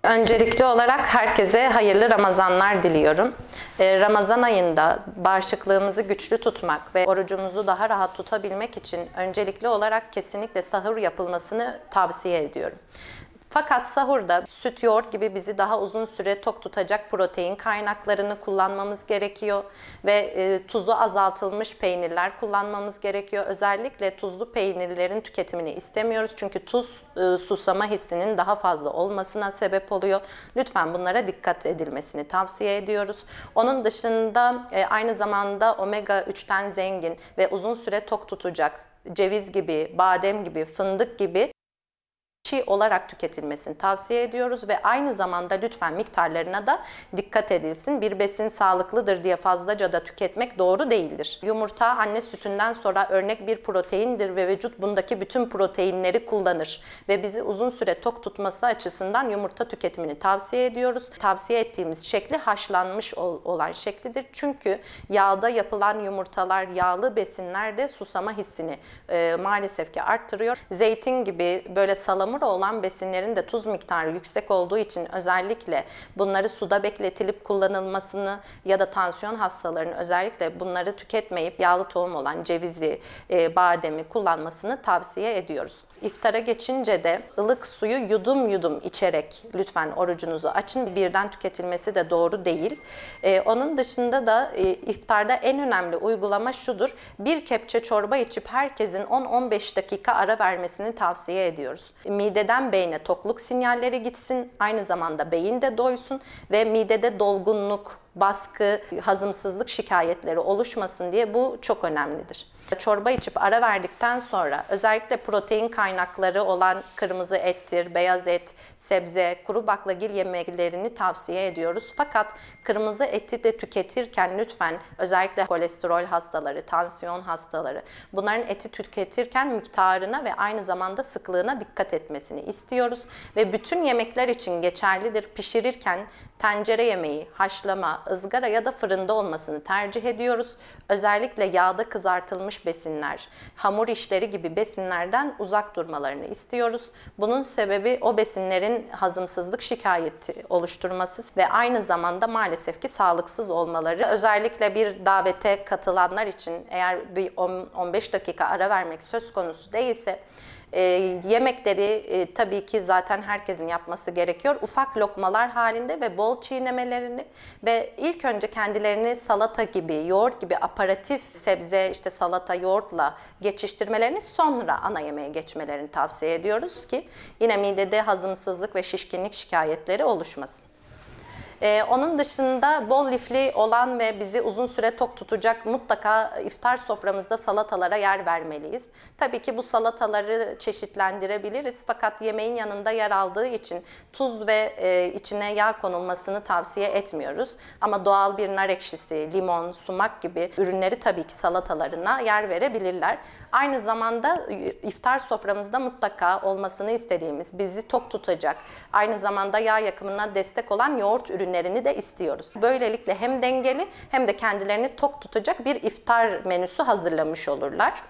Öncelikli olarak herkese hayırlı Ramazanlar diliyorum. Ramazan ayında bağışıklığımızı güçlü tutmak ve orucumuzu daha rahat tutabilmek için öncelikli olarak kesinlikle sahur yapılmasını tavsiye ediyorum. Fakat sahurda süt, yoğurt gibi bizi daha uzun süre tok tutacak protein kaynaklarını kullanmamız gerekiyor ve tuzu azaltılmış peynirler kullanmamız gerekiyor. Özellikle tuzlu peynirlerin tüketimini istemiyoruz çünkü tuz susama hissinin daha fazla olmasına sebep oluyor. Lütfen bunlara dikkat edilmesini tavsiye ediyoruz. Onun dışında aynı zamanda omega 3'ten zengin ve uzun süre tok tutacak ceviz gibi, badem gibi, fındık gibi olarak tüketilmesini tavsiye ediyoruz ve aynı zamanda lütfen miktarlarına da dikkat edilsin. Bir besin sağlıklıdır diye fazlaca da tüketmek doğru değildir. Yumurta anne sütünden sonra örnek bir proteindir ve vücut bundaki bütün proteinleri kullanır ve bizi uzun süre tok tutması açısından yumurta tüketimini tavsiye ediyoruz. Tavsiye ettiğimiz şekli haşlanmış olan şeklidir. Çünkü yağda yapılan yumurtalar, yağlı besinler de susama hissini maalesef ki arttırıyor. Zeytin gibi böyle salamura olan besinlerin de tuz miktarı yüksek olduğu için özellikle bunları suda bekletilip kullanılmasını ya da tansiyon hastalarının özellikle bunları tüketmeyip yağlı tohum olan cevizi, bademi kullanmasını tavsiye ediyoruz. İftara geçince de ılık suyu yudum yudum içerek lütfen orucunuzu açın. Birden tüketilmesi de doğru değil. Onun dışında da iftarda en önemli uygulama şudur. Bir kepçe çorba içip herkesin 10-15 dakika ara vermesini tavsiye ediyoruz. Mideden beyne tokluk sinyalleri gitsin, aynı zamanda beyin de doysun ve midede dolgunluk, baskı, hazımsızlık şikayetleri oluşmasın diye bu çok önemlidir. Çorba içip ara verdikten sonra özellikle protein kaynakları olan kırmızı ettir, beyaz et, sebze, kuru baklagil yemeklerini tavsiye ediyoruz. Fakat kırmızı eti de tüketirken lütfen özellikle kolesterol hastaları, tansiyon hastaları bunların eti tüketirken miktarına ve aynı zamanda sıklığına dikkat etmesini istiyoruz. Ve bütün yemekler için geçerlidir. Pişirirken tencere yemeği, haşlama, ızgara ya da fırında olmasını tercih ediyoruz. Özellikle yağda kızartılmış besinler, hamur işleri gibi besinlerden uzak durmalarını istiyoruz. Bunun sebebi o besinlerin hazımsızlık şikayeti oluşturması ve aynı zamanda maalesef ki sağlıksız olmaları. Özellikle bir davete katılanlar için eğer bir 15 dakika ara vermek söz konusu değilse yemekleri tabii ki zaten herkesin yapması gerekiyor. Ufak lokmalar halinde ve bol çiğnemelerini ve ilk önce kendilerini salata gibi, yoğurt gibi aparatif sebze, işte salata, yoğurtla geçiştirmelerini sonra ana yemeğe geçmelerini tavsiye ediyoruz ki yine midede hazımsızlık ve şişkinlik şikayetleri oluşmasın. Onun dışında bol lifli olan ve bizi uzun süre tok tutacak mutlaka iftar soframızda salatalara yer vermeliyiz. Tabii ki bu salataları çeşitlendirebiliriz fakat yemeğin yanında yer aldığı için tuz ve içine yağ konulmasını tavsiye etmiyoruz. Ama doğal bir nar ekşisi, limon, sumak gibi ürünleri tabii ki salatalarına yer verebilirler. Aynı zamanda iftar soframızda mutlaka olmasını istediğimiz, bizi tok tutacak, aynı zamanda yağ yakımına destek olan yoğurt ürünlerini de istiyoruz. Böylelikle hem dengeli hem de kendilerini tok tutacak bir iftar menüsü hazırlamış olurlar.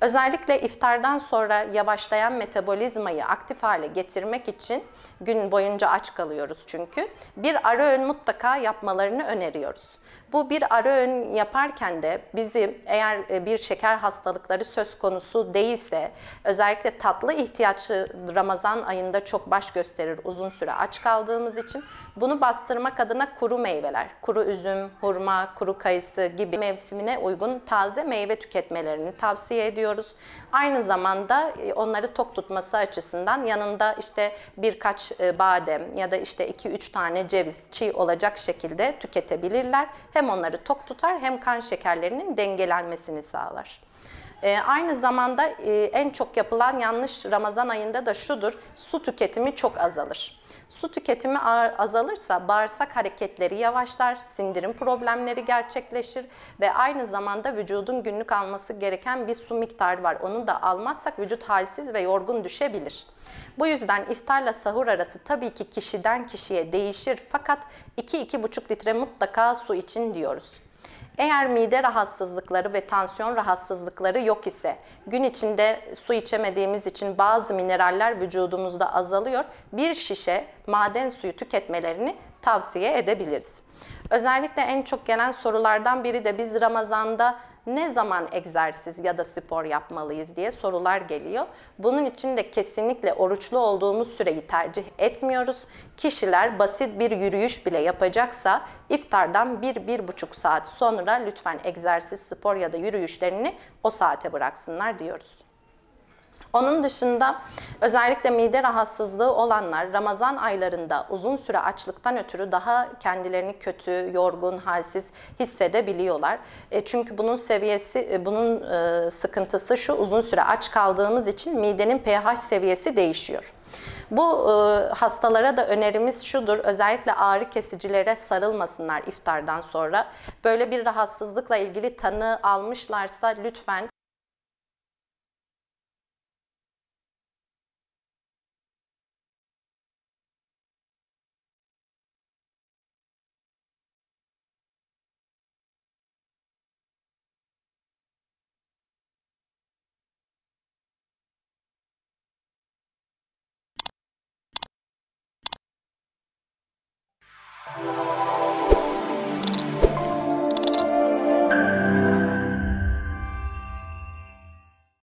Özellikle iftardan sonra yavaşlayan metabolizmayı aktif hale getirmek için gün boyunca aç kalıyoruz çünkü. Bir ara öğün mutlaka yapmalarını öneriyoruz. Bu bir ara öğün yaparken de bizi eğer bir şeker hastalıkları söz konusu değilse özellikle tatlı ihtiyacı Ramazan ayında çok baş gösterir uzun süre aç kaldığımız için. Bunu bastırmak adına kuru meyveler, kuru üzüm, hurma, kuru kayısı gibi mevsimine uygun taze meyve tüketmelerini tavsiye ediyoruz. Aynı zamanda onları tok tutması açısından yanında işte birkaç badem ya da işte 2-3 tane ceviz çiğ olacak şekilde tüketebilirler. Hem onları tok tutar hem kan şekerlerinin dengelenmesini sağlar. Aynı zamanda en çok yapılan yanlış Ramazan ayında da şudur, su tüketimi çok azalır. Su tüketimi azalırsa bağırsak hareketleri yavaşlar, sindirim problemleri gerçekleşir ve aynı zamanda vücudun günlük alması gereken bir su miktarı var. Onu da almazsak vücut halsiz ve yorgun düşebilir. Bu yüzden iftarla sahur arası tabii ki kişiden kişiye değişir fakat 2-2,5 litre mutlaka su için diyoruz. Eğer mide rahatsızlıkları ve tansiyon rahatsızlıkları yok ise, gün içinde su içemediğimiz için bazı mineraller vücudumuzda azalıyor, bir şişe maden suyu tüketmelerini tavsiye edebiliriz. Özellikle en çok gelen sorulardan biri de biz Ramazan'da ne zaman egzersiz ya da spor yapmalıyız diye sorular geliyor. Bunun için de kesinlikle oruçlu olduğumuz süreyi tercih etmiyoruz. Kişiler basit bir yürüyüş bile yapacaksa iftardan 1-1,5 saat sonra lütfen egzersiz, spor ya da yürüyüşlerini o saate bıraksınlar diyoruz. Onun dışında özellikle mide rahatsızlığı olanlar Ramazan aylarında uzun süre açlıktan ötürü daha kendilerini kötü, yorgun, halsiz hissedebiliyorlar. Çünkü bunun sıkıntısı şu: uzun süre aç kaldığımız için midenin pH seviyesi değişiyor. Bu hastalara da önerimiz şudur: özellikle ağrı kesicilere sarılmasınlar iftardan sonra. Böyle bir rahatsızlıkla ilgili tanı almışlarsa lütfen